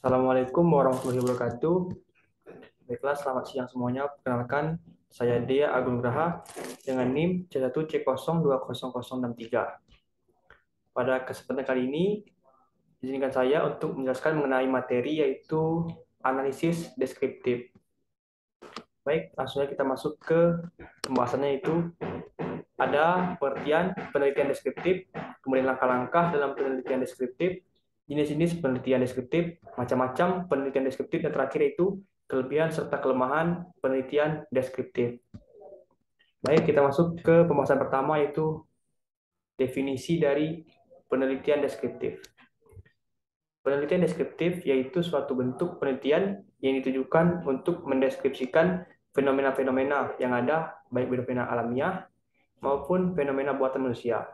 Assalamualaikum warahmatullahi wabarakatuh. Baiklah, selamat siang semuanya. Perkenalkan, saya Dea Agung Graha dengan NIM C1C020063. Pada kesempatan kali ini, izinkan saya untuk menjelaskan mengenai materi yaitu analisis deskriptif. Baik, langsung saja kita masuk ke pembahasannya itu ada pengertian penelitian deskriptif, kemudian langkah-langkah dalam penelitian deskriptif, jenis-jenis penelitian deskriptif, macam-macam penelitian deskriptif, dan terakhir itu kelebihan serta kelemahan penelitian deskriptif. Baik, kita masuk ke pembahasan pertama yaitu definisi dari penelitian deskriptif. Penelitian deskriptif yaitu suatu bentuk penelitian yang ditujukan untuk mendeskripsikan fenomena-fenomena yang ada, baik fenomena alamiah maupun fenomena buatan manusia.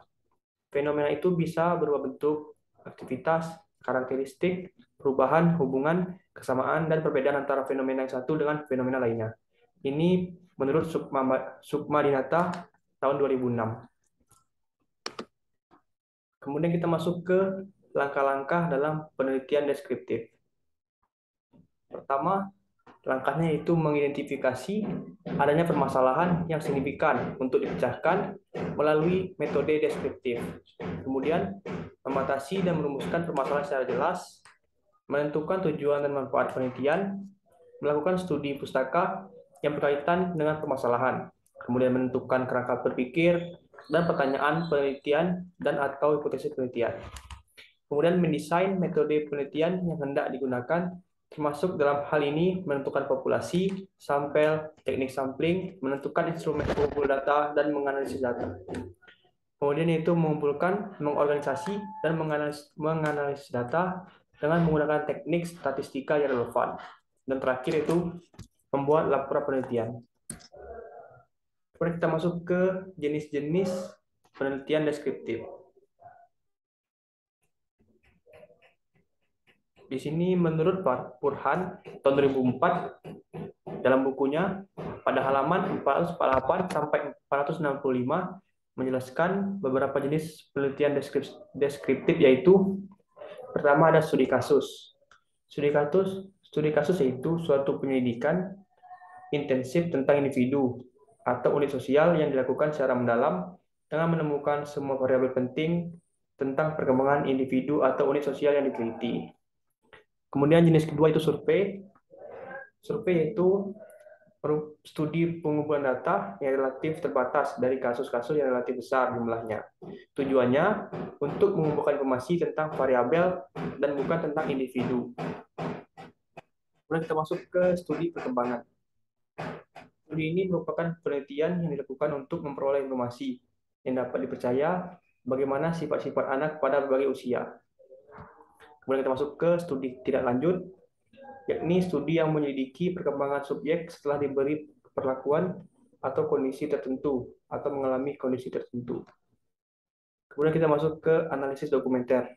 Fenomena itu bisa berupa bentuk, aktivitas, karakteristik, perubahan, hubungan, kesamaan, dan perbedaan antara fenomena yang satu dengan fenomena lainnya. Ini menurut Sukma Dinata tahun 2006. Kemudian kita masuk ke langkah-langkah dalam penelitian deskriptif. Pertama, langkahnya itu mengidentifikasi adanya permasalahan yang signifikan untuk dipecahkan melalui metode deskriptif. Kemudian, membatasi dan merumuskan permasalahan secara jelas, menentukan tujuan dan manfaat penelitian, melakukan studi pustaka yang berkaitan dengan permasalahan, kemudian menentukan kerangka berpikir dan pertanyaan penelitian dan atau hipotesis penelitian. Kemudian mendesain metode penelitian yang hendak digunakan, termasuk dalam hal ini menentukan populasi, sampel, teknik sampling, menentukan instrumen pengumpul data, dan menganalisis data. Kemudian itu mengumpulkan, mengorganisasi, dan menganalisis data dengan menggunakan teknik statistika yang relevan. Dan terakhir itu membuat laporan penelitian. Kemudian kita masuk ke jenis-jenis penelitian deskriptif. Di sini menurut Pak Burhan tahun 2004 dalam bukunya pada halaman 448 sampai 465 menjelaskan beberapa jenis penelitian deskriptif yaitu pertama ada studi kasus. Studi kasus yaitu suatu penyelidikan intensif tentang individu atau unit sosial yang dilakukan secara mendalam dengan menemukan semua variabel penting tentang perkembangan individu atau unit sosial yang diteliti. Kemudian jenis kedua itu survei. Survei itu studi pengumpulan data yang relatif terbatas dari kasus-kasus yang relatif besar jumlahnya. Tujuannya untuk mengumpulkan informasi tentang variabel dan bukan tentang individu. Kemudian kita masuk ke studi perkembangan. Studi ini merupakan penelitian yang dilakukan untuk memperoleh informasi yang dapat dipercaya bagaimana sifat-sifat anak pada berbagai usia. Kemudian kita masuk ke studi tidak lanjut, yakni studi yang menyelidiki perkembangan subjek setelah diberi perlakuan atau kondisi tertentu atau mengalami kondisi tertentu. Kemudian kita masuk ke analisis dokumenter.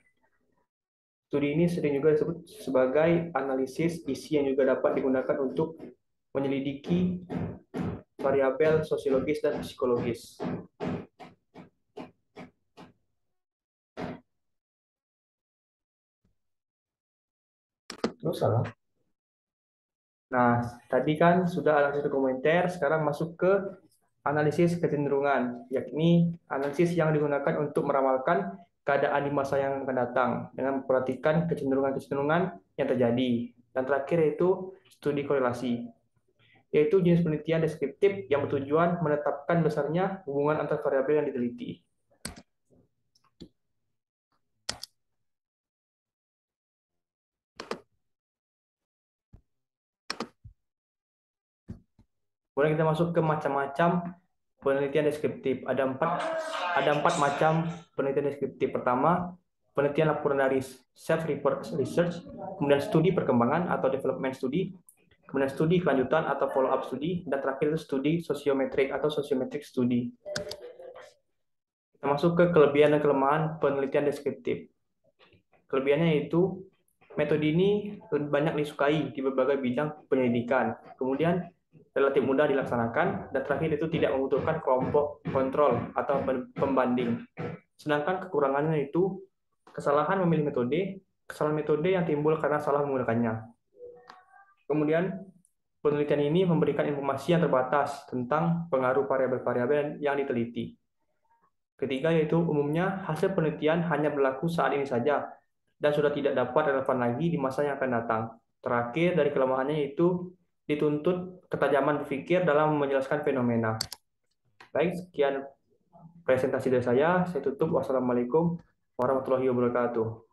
Studi ini sering juga disebut sebagai analisis isi yang juga dapat digunakan untuk menyelidiki variabel sosiologis dan psikologis. Terus salah. Nah, tadi kan sudah analisis dokumenter, sekarang masuk ke analisis kecenderungan, yakni analisis yang digunakan untuk meramalkan keadaan di masa yang akan datang dengan memperhatikan kecenderungan-kecenderungan yang terjadi. Dan terakhir yaitu studi korelasi, yaitu jenis penelitian deskriptif yang bertujuan menetapkan besarnya hubungan antar variabel yang diteliti. Kemudian kita masuk ke macam-macam penelitian deskriptif. Ada empat macam penelitian deskriptif. Pertama, penelitian laporan dari self-report research, kemudian studi perkembangan atau development study, kemudian studi kelanjutan atau follow-up study, dan terakhir itu studi sosiometrik atau sociometric study. Kita masuk ke kelebihan dan kelemahan penelitian deskriptif. Kelebihannya yaitu metode ini banyak disukai di berbagai bidang penyelidikan. Kemudian relatif mudah dilaksanakan, dan terakhir itu tidak membutuhkan kelompok kontrol atau pembanding. Sedangkan kekurangannya itu kesalahan memilih metode, kesalahan metode yang timbul karena salah menggunakannya. Kemudian, penelitian ini memberikan informasi yang terbatas tentang pengaruh variabel-variabel yang diteliti. Ketiga, yaitu umumnya hasil penelitian hanya berlaku saat ini saja dan sudah tidak dapat relevan lagi di masa yang akan datang. Terakhir, dari kelemahannya yaitu dituntut ketajaman berpikir dalam menjelaskan fenomena. Baik, sekian presentasi dari saya. Saya tutup. Wassalamualaikum warahmatullahi wabarakatuh.